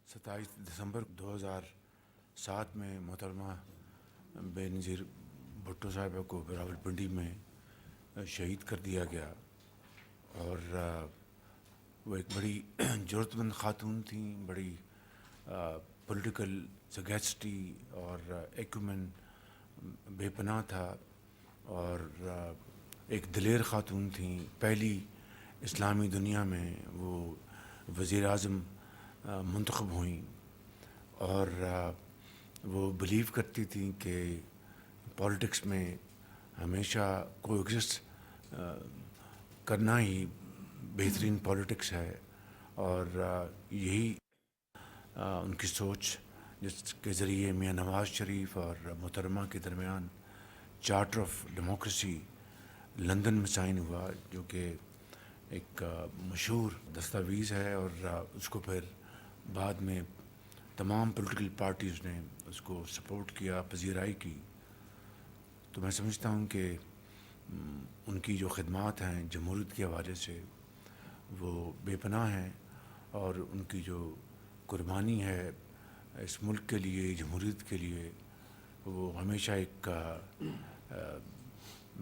27 دسمبر 2007 میں محترمہ بے نظیر بھٹو صاحبہ کو راولپنڈی میں شہید کر دیا گیا، اور وہ ایک بڑی جرأت مند خاتون تھیں، بڑی پولیٹیکل سگیسٹی اور ایکومن بے پناہ تھا، اور ایک دلیر خاتون تھیں۔ پہلی اسلامی دنیا میں وہ وزیر اعظم منتخب ہوئیں، اور وہ بلیو کرتی تھیں کہ پالیٹکس میں ہمیشہ کو ایگزسٹ کرنا ہی بہترین پالیٹکس ہے، اور یہی ان کی سوچ جس کے ذریعے میاں نواز شریف اور محترمہ کے درمیان چارٹر آف ڈیموکریسی لندن میں سائن ہوا، جو کہ ایک مشہور دستاویز ہے، اور اس کو پھر بعد میں تمام پولیٹیکل پارٹیز نے اس کو سپورٹ کیا، پذیرائی کی۔ تو میں سمجھتا ہوں کہ ان کی جو خدمات ہیں جمہوریت کے حوالے سے وہ بے پناہ ہیں، اور ان کی جو قربانی ہے اس ملک کے لیے، جمہوریت کے لیے، وہ ہمیشہ ایک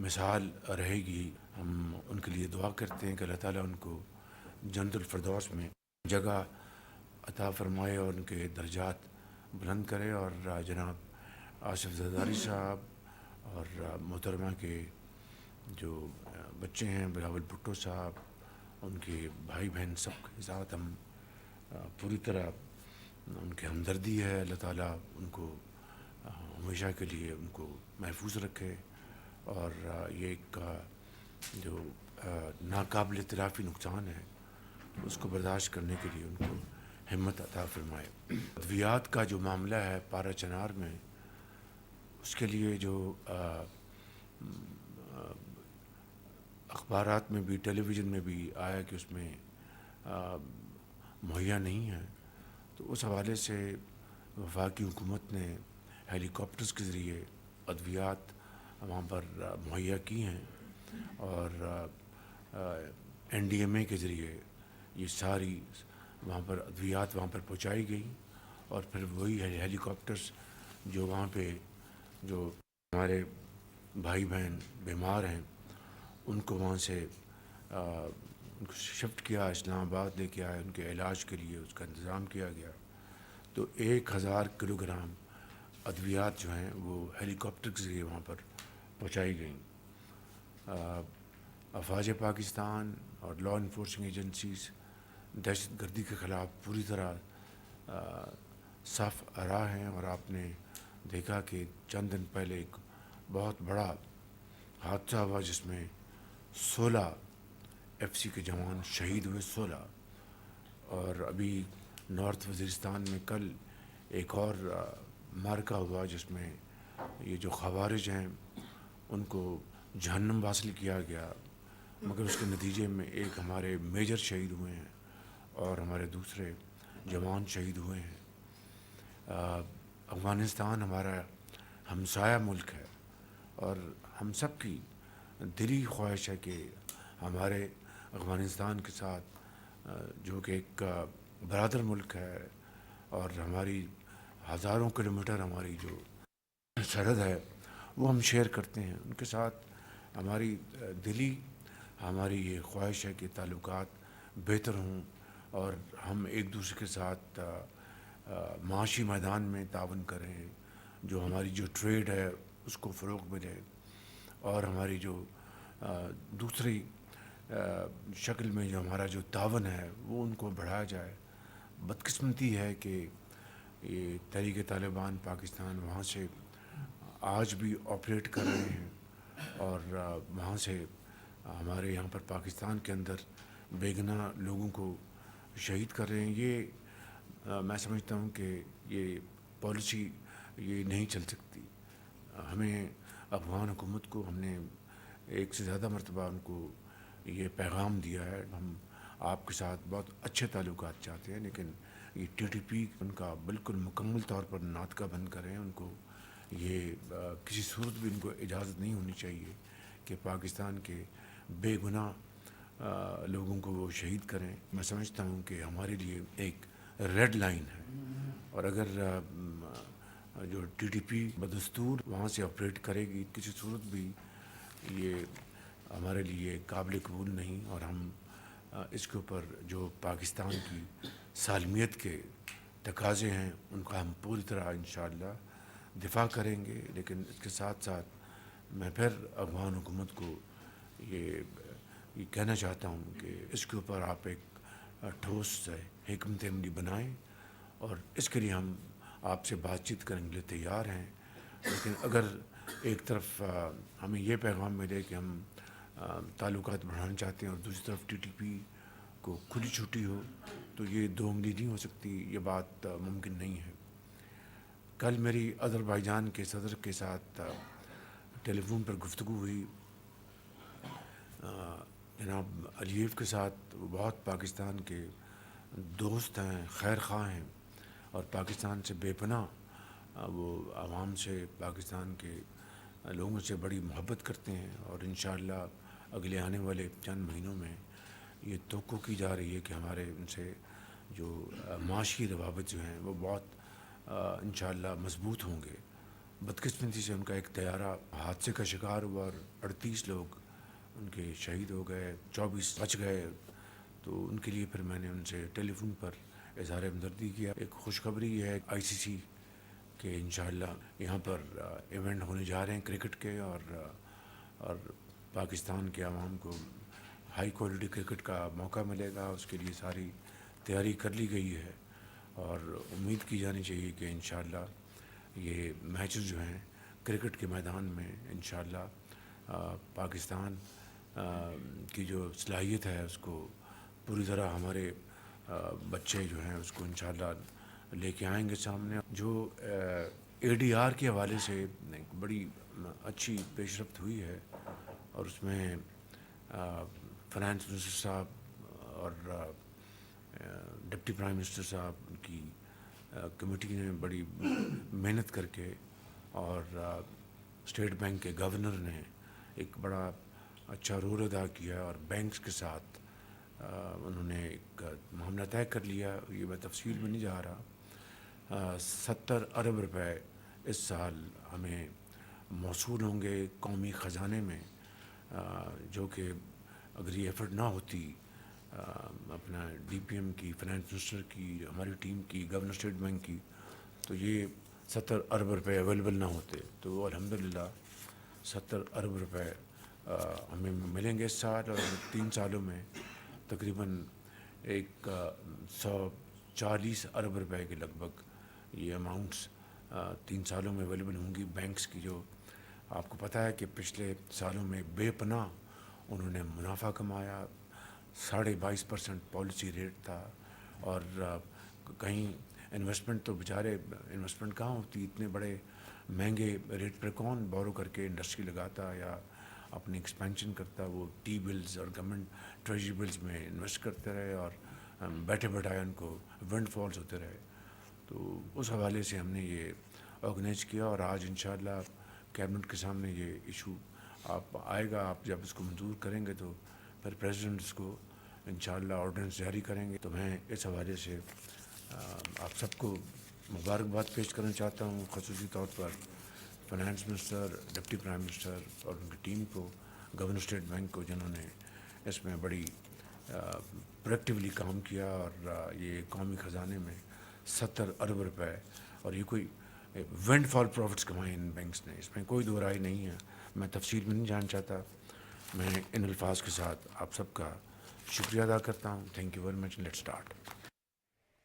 مثال رہے گی۔ ہم ان کے لیے دعا کرتے ہیں کہ اللہ تعالیٰ ان کو جنت الفردوس میں جگہ عطا فرمائے اور ان کے درجات بلند کرے، اور جناب آصف زرداری صاحب اور محترمہ کے جو بچے ہیں بلاول بھٹو صاحب، ان کے بھائی بہن، سب کے ساتھ ہم پوری طرح ان کی ہمدردی ہے۔ اللہ تعالیٰ ان کو ہمیشہ کے لیے ان کو محفوظ رکھے، اور یہ ایک جو ناقابل تلافی نقصان ہے اس کو برداشت کرنے کے لیے ان کو ہمت عطا فرمائے۔ ادویات کا جو معاملہ ہے پارا چنار میں، اس کے لیے جو اخبارات میں بھی، ٹیلی ویژن میں بھی آیا کہ اس میں مہیا نہیں ہے، تو اس حوالے سے وفاقی حکومت نے ہیلی کاپٹرز کے ذریعے ادویات وہاں پر مہیا کی ہیں، اور NDMA کے ذریعے یہ ساری وہاں پر ادویات وہاں پر پہنچائی گئی، اور پھر وہی ہیلی کاپٹرز جو وہاں پہ جو ہمارے بھائی بہن بیمار ہیں ان کو وہاں سے ان کو شفٹ کیا، اسلام آباد لے کے آئے، ان کے علاج کے لیے اس کا انتظام کیا گیا۔ تو 1000 کلو گرام ادویات جو ہیں وہ ہیلی کاپٹر کے ذریعے وہاں پر پہنچائی گئیں۔ افواج پاکستان اور لا انفورسنگ ایجنسیز دہشت گردی کے خلاف پوری طرح صف آراہ ہیں، اور آپ نے دیکھا کہ چند دن پہلے ایک بہت بڑا حادثہ ہوا جس میں 16 FC کے جوان شہید ہوئے، 16۔ اور ابھی نارتھ وزیرستان میں کل ایک اور معرکہ ہوا جس میں یہ جو خوارج ہیں ان کو جہنم واصل کیا گیا، مگر اس کے نتیجے میں ایک ہمارے میجر شہید ہوئے ہیں اور ہمارے دوسرے جوان شہید ہوئے ہیں۔ افغانستان ہمارا ہمسایہ ملک ہے، اور ہم سب کی دلی خواہش ہے کہ ہمارے افغانستان کے ساتھ جو کہ ایک برادر ملک ہے، اور ہماری ہزاروں کلومیٹر ہماری جو سرحد ہے وہ ہم شیئر کرتے ہیں، ان کے ساتھ ہماری دلی ہماری یہ خواہش ہے کہ تعلقات بہتر ہوں، اور ہم ایک دوسرے کے ساتھ معاشی میدان میں تعاون کریں، جو ہماری جو ٹریڈ ہے اس کو فروغ ملے، اور ہماری جو دوسری شکل میں جو ہمارا جو تعاون ہے وہ ان کو بڑھایا جائے۔ بدقسمتی ہے کہ یہ تحریک طالبان پاکستان وہاں سے آج بھی آپریٹ کر رہے ہیں، اور وہاں سے ہمارے یہاں پر پاکستان کے اندر بے گناہ لوگوں کو شہید کر رہے ہیں۔ یہ میں سمجھتا ہوں کہ یہ پالیسی یہ نہیں چل سکتی۔ ہمیں افغان حکومت کو ہم نے ایک سے زیادہ مرتبہ ان کو یہ پیغام دیا ہے، ہم آپ کے ساتھ بہت اچھے تعلقات چاہتے ہیں، لیکن یہ TTP ان کا بالکل مکمل طور پر ناطقہ بند کریں۔ ان کو یہ کسی صورت بھی ان کو اجازت نہیں ہونی چاہیے کہ پاکستان کے بے گناہ لوگوں کو وہ شہید کریں۔ میں سمجھتا ہوں کہ ہمارے لیے ایک ریڈ لائن ہے اور اگر جو ٹی ٹی پی بدستور وہاں سے آپریٹ کرے گی کسی صورت بھی یہ ہمارے لیے قابل قبول نہیں، اور ہم اس کے اوپر جو پاکستان کی سالمیت کے تقاضے ہیں ان کا ہم پوری طرح انشاءاللہ دفاع کریں گے۔ لیکن اس کے ساتھ ساتھ میں پھر افغان حکومت کو یہ کہنا چاہتا ہوں کہ اس کے اوپر آپ ایک ٹھوس حکمت عملی بنائیں، اور اس کے لیے ہم آپ سے بات چیت کرنے کے لیے تیار ہیں۔ لیکن اگر ایک طرف ہمیں یہ پیغام ملے کہ ہم تعلقات بڑھانا چاہتے ہیں اور دوسری طرف ٹی ٹی پی کو کھلی چھٹی ہو، تو یہ دو انگلی نہیں ہو سکتی، یہ بات ممکن نہیں ہے۔ کل میری آذربائیجان کے صدر کے ساتھ ٹیلی فون پر گفتگو ہوئی، جناب علیف کے ساتھ۔ وہ بہت پاکستان کے دوست ہیں، خیر خواہ ہیں، اور پاکستان سے بے پناہ وہ عوام سے، پاکستان کے لوگوں سے بڑی محبت کرتے ہیں، اور انشاءاللہ اگلے آنے والے چند مہینوں میں یہ توقع کی جا رہی ہے کہ ہمارے ان سے جو معاشی روابط جو ہیں وہ بہت انشاءاللہ مضبوط ہوں گے۔ بدقسمتی سے ان کا ایک طیارہ حادثے کا شکار ہوا اور 38 لوگ ان کے شہید ہو گئے، 24 بچ گئے۔ تو ان کے لیے پھر میں نے ان سے ٹیلی فون پر اظہار ہمدردی کیا۔ ایک خوشخبری یہ ہے آئی سی سی کہ انشاءاللہ یہاں پر ایونٹ ہونے جا رہے ہیں کرکٹ کے، اور پاکستان کے عوام کو ہائی کوالٹی کرکٹ کا موقع ملے گا۔ اس کے لیے ساری تیاری کر لی گئی ہے، اور امید کی جانی چاہیے کہ انشاءاللہ یہ میچز جو ہیں کرکٹ کے میدان میں انشاءاللہ پاکستان کی جو صلاحیت ہے اس کو پوری طرح ہمارے بچے جو ہیں اس کو انشاءاللہ لے کے آئیں گے سامنے۔ جو اے ڈی آر کے حوالے سے ایک بڑی اچھی پیش رفت ہوئی ہے، اور اس میں فنانس منسٹر صاحب اور ڈپٹی پرائم منسٹر صاحب کی کمیٹی نے بڑی محنت کر کے، اور اسٹیٹ بینک کے گورنر نے ایک بڑا اچھا رول ادا کیا، اور بینکس کے ساتھ انہوں نے ایک معاملہ طے کر لیا۔ یہ میں تفصیل میں نہیں جا رہا۔ 70 ارب روپے اس سال ہمیں موصول ہوں گے قومی خزانے میں، جو کہ اگر یہ ایفرٹ نہ ہوتی اپنا ڈی پی ایم کی، فنانس منسٹر کی، ہماری ٹیم کی، گورنر اسٹیٹ بینک کی، تو یہ 70 ارب روپے اویلیبل نہ ہوتے۔ تو الحمدللہ 70 ارب روپے ہمیں ملیں گے اس سال، اور 3 سالوں میں تقریباً 140 ارب روپے کے لگ بھگ یہ اماؤنٹس 3 سالوں میں اویلیبل ہوں گی بینکس کی۔ جو آپ کو پتہ ہے کہ پچھلے سالوں میں بے پناہ انہوں نے منافع کمایا، 22.5% پالیسی ریٹ تھا، اور کہیں انویسٹمنٹ تو بیچارے انویسٹمنٹ کہاں ہوتی، اتنے بڑے مہنگے ریٹ پر کون بورو کر کے انڈسٹری لگاتا یا اپنی ایکسپینشن کرتا۔ وہ ٹی بلز اور گورنمنٹ ٹریجری بلز میں انویسٹ کرتے رہے، اور بیٹھے بیٹھائے ان کو ونڈ فالز ہوتے رہے۔ تو اس حوالے سے ہم نے یہ آرگنائز کیا، اور آج انشاءاللہ کیبنٹ کے سامنے یہ ایشو آپ آئے گا۔ آپ جب اس کو منظور کریں گے تو پھر پریزیڈنٹ اس کو انشاءاللہ آرڈیننس جاری کریں گے۔ تو میں اس حوالے سے آپ سب کو مبارکباد پیش کرنا چاہتا ہوں، خصوصی طور پر finance minister, deputy prime minister اور ان کی ٹیم کو، گورنر اسٹیٹ بینک کو، جنہوں نے اس میں بڑی پرویکٹیولی کام کیا، اور یہ قومی خزانے میں 70 ارب روپے، اور یہ کوئی ونڈ فال پروفٹس کمائے ان بینکس نے، اس میں کوئی دو رائے نہیں ہے۔ میں تفصیل میں نہیں جان چاہتا، میں ان الفاظ کے ساتھ آپ سب کا شکریہ ادا کرتا ہوں۔ Thank you very much, let's start.